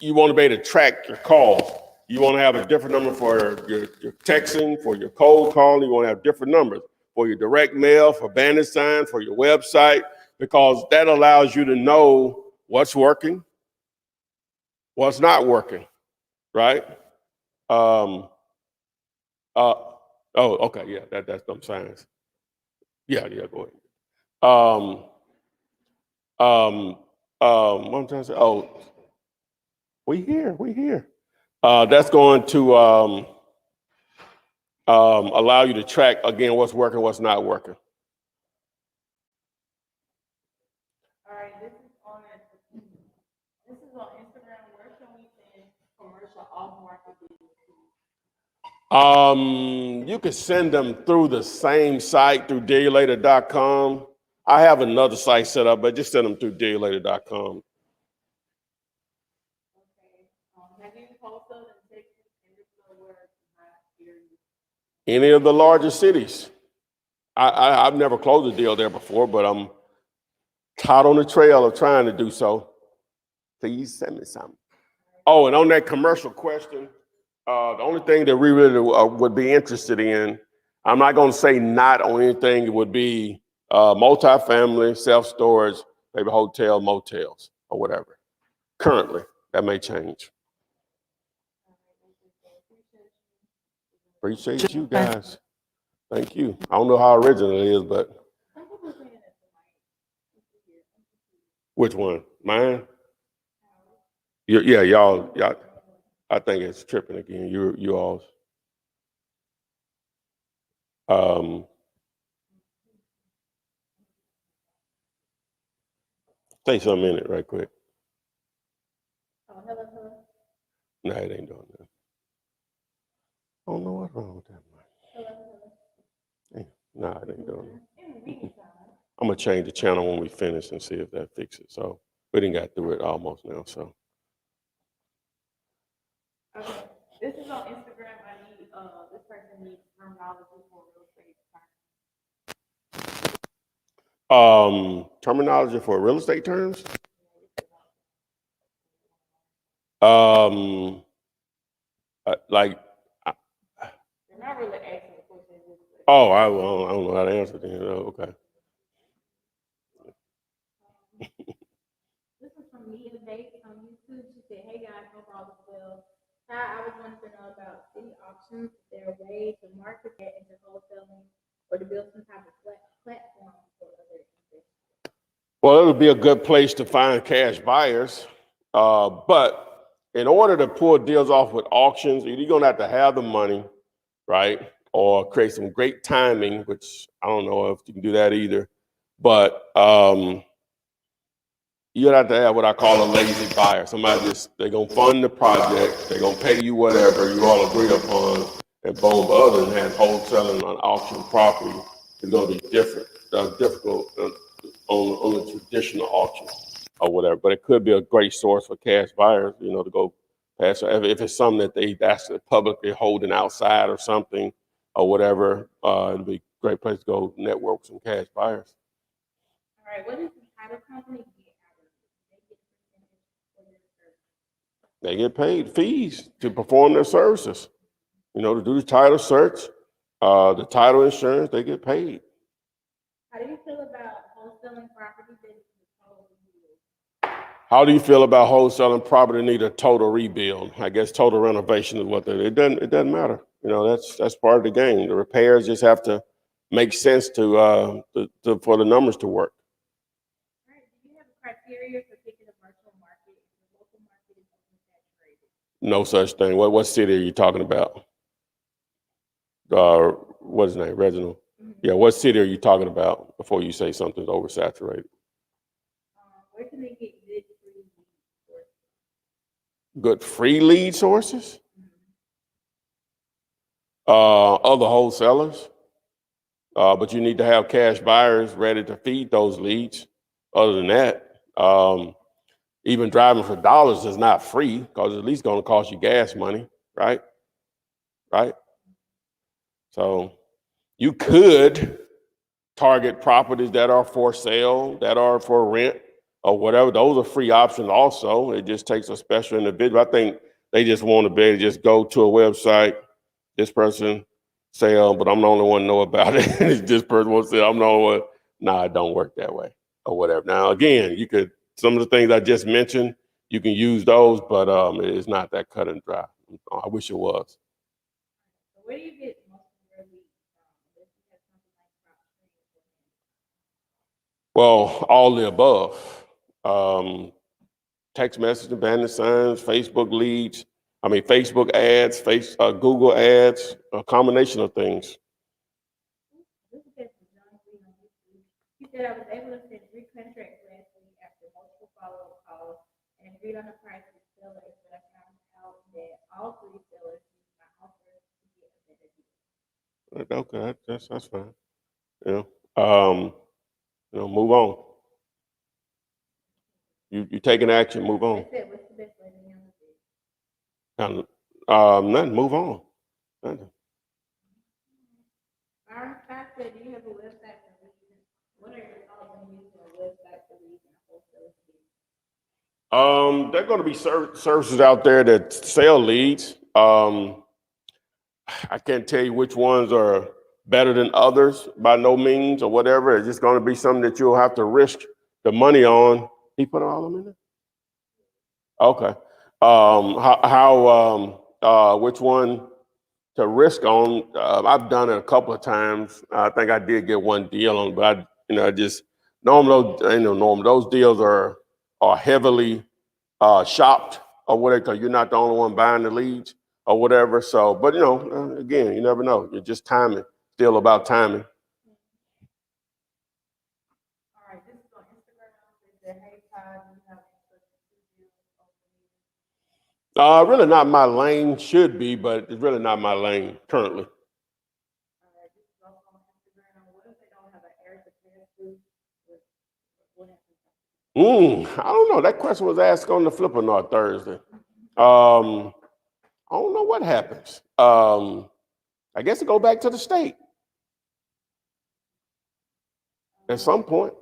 you want to be able to track your calls. You want to have a different number for your texting, for your cold calling. You want to have different numbers for your direct mail, for bandit sign, for your website, because that allows you to know what's working, what's not working, right? Okay, yeah, that's some science. Yeah, go ahead. What I'm trying to say, we here. That's going to allow you to track, again, what's working, what's not working. All right, this is on Instagram. Where can we send commercial off-market deals? You can send them through the same site, through Dailycom. I have another site set up, but just send them through Dailycom. Have you wholesaled in Texas and this is where not here? Any of the larger cities. I've never closed a deal there before, but I'm hot on the trail of trying to do so. Please send me something. Oh, and on that commercial question, the only thing that we really would be interested in, I'm not going to say not on anything, it would be multifamily, self-storage, maybe hotel, motels, or whatever. Currently, that may change. Appreciate you guys. Thank you. I don't know how original it is, but. Which one? Mine? Yeah, y'all. I think it's tripping again. You all. Say something in it right quick. Oh, hello. No, it ain't doing that. I don't know what's wrong with that. Nah, it ain't doing it. I'm gonna change the channel when we finish and see if that fixes it. So we didn't got through it almost now. So. Okay, this is on Instagram. I need this person needs terminology for real estate. Terminology for real estate terms. Like. They're not really asking the question. Oh, I don't know how to answer then. Oh, okay. This is from Mia Bates on YouTube. She said, "Hey guys, hope all is well. I was wanting to know about city auctions. Is there a way to market that into wholesaling or to build some type of platform for other investors?" Well, it would be a good place to find cash buyers, but in order to pull deals off with auctions, you're gonna have to have the money, right? Or create some great timing, which I don't know if you can do that either. But you'd have to have what I call a lazy buyer. Somebody they're gonna fund the project, they're gonna pay you whatever you all agree upon, And boom, other than that, wholesaling on auction property is going to be difficult on the traditional auction or whatever. But it could be a great source for cash buyers, to go past. If it's something that they actually publicly holding outside or something or whatever, it'd be a great place to go network with some cash buyers. All right, what does the title company get out of it? They get a percentage for their service. They get paid fees to perform their services. To do the title search, the title insurance, they get paid. How do you feel about wholesaling property that is a total rebuild? How do you feel about wholesaling property need a total rebuild? I guess total renovation is what it doesn't matter. That's part of the game. The repairs just have to make sense for the numbers to work. All right, do you have a criteria for picking a virtual market if the local market is oversaturated? No such thing. What city are you talking about? What's his name? Reginald. Yeah, what city are you talking about before you say something's oversaturated? Where can they get good free lead sources? Good free lead sources? Other wholesalers. But you need to have cash buyers ready to feed those leads. Other than that, even driving for dollars is not free because it's at least going to cost you gas money, right? Right? So you could target properties that are for sale, that are for rent or whatever. Those are free options also. It just takes a special individual. I think they just want to be able to just go to a website, this person sell, but I'm the only one know about it. This person wants to say, I'm the only one. Nah, it don't work that way or whatever. Now, again, some of the things I just mentioned, you can use those, but it's not that cut and dry. I wish it was. So where do you get most of your leads from? Unless you have something like Probate or Well, all the above. Text message, abandoned signs, Facebook leads. Facebook ads, Google ads, a combination of things. this is just John Green on YouTube. He said I was able to send 3 contracts last week after multiple follow-up calls and agreed on the price with sellers, but I found out that all 3 sellers used my offer to get a better deal. Okay, that's fine. Move on. You taking action, move on. They said, what's the best way to handle this? Nothing, move on. Nothing. Byron Scott said, do you have a website for leads? What are your thoughts on using a website for leads and a wholesaler fee? There are going to be services out there that sell leads. I can't tell you which ones are better than others by no means or whatever. It's just going to be something that you'll have to risk the money on. He put all of them in there? Okay. Which one to risk on? I've done it a couple of times. I think I did get one deal on, but normally those deals are heavily shopped or whatever, because you're not the only one buying the leads or whatever. So, but again, you never know. You're just timing. Still about timing. All right, this is on Instagram. It said, hey, Todd, you have Really not my lane. Should be, but it's really not my lane currently. all right, this is also on Instagram. What if they don't have an air to pass through? What happens? I don't know. That question was asked on the Flip or Not Thursday. I don't know what happens. I guess it go back to the state at some point. All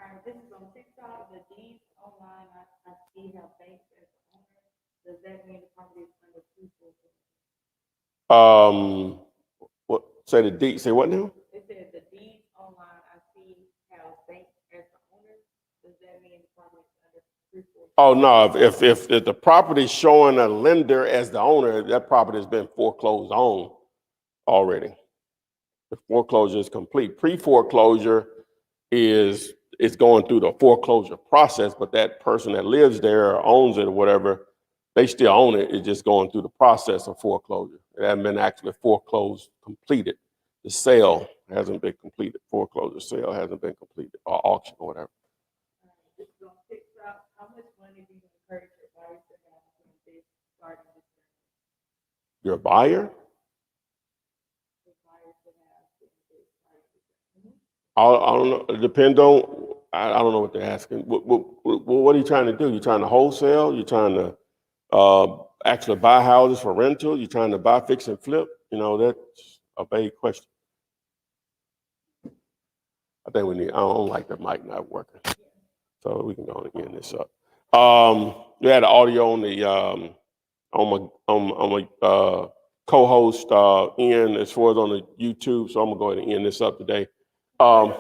right, this is on TikTok. The deeds online, I see how banks as the owner. Does that mean the property is under What say the deed? Say what now? It says the deeds online, I see how banks as the owner. Does that mean the property is under Oh no! If the property is showing a lender as the owner, that property has been foreclosed on already. The foreclosure is complete. Pre-foreclosure is going through the foreclosure process, but that person that lives there or owns it or whatever, they still own it. It's just going through the process of foreclosure. It hasn't been actually foreclosed, completed. The sale hasn't been completed. Foreclosure sale hasn't been completed, or auction or whatever. This is on TikTok. How much money do you encourage your buyers to have when they start in this journey? You're a buyer? I don't know. It depends on. I don't know what they're asking. What are you trying to do? You trying to wholesale? You trying to actually buy houses for rental? You trying to buy, fix, and flip? You know, that's a vague question. I think we need. I don't like the mic not working, so we can go and end this up. We had the audio on the on my co-host end as far as on the YouTube, so I'm gonna go ahead and end this up today. Oh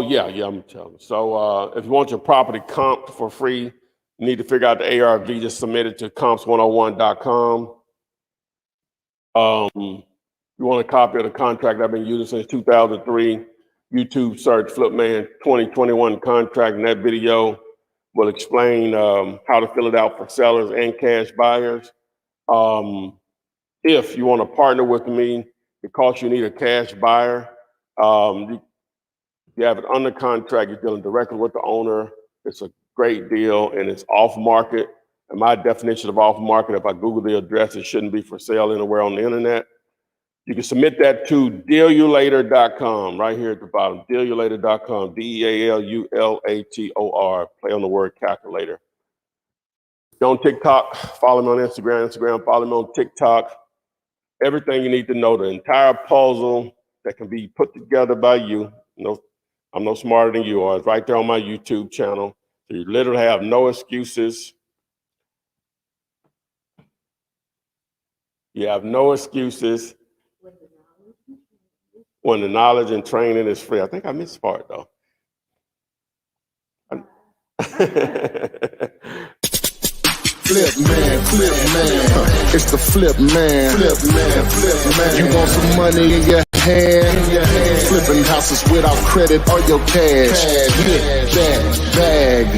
yeah, I'm gonna tell them. So if you want your property comped for free, you need to figure out the ARV. Just submit it to comps101.com. You want a copy of the contract I've been using since 2003. YouTube search Flipman 2021 contract, and that video will explain how to fill it out for sellers and cash buyers. If you want to partner with me, because you need a cash buyer, you have it under contract, you're dealing directly with the owner. It's a great deal and it's off market. And my definition of off market, if I Google the address, it shouldn't be for sale anywhere on the internet. You can submit that to dealulator.com, right here at the bottom, dealulator.com, DEALULATOR, play on the word calculator. You're on TikTok, follow me on Instagram, follow me on TikTok. Everything you need to know, the entire puzzle that can be put together by you. I'm no smarter than you are. It's right there on my YouTube channel. So you literally have no excuses. You have no excuses when the knowledge and training is free. I think I missed part though. Flip man, it's the flip man. You want some money in your hand? Flipping houses without credit or your cash. Get that bag.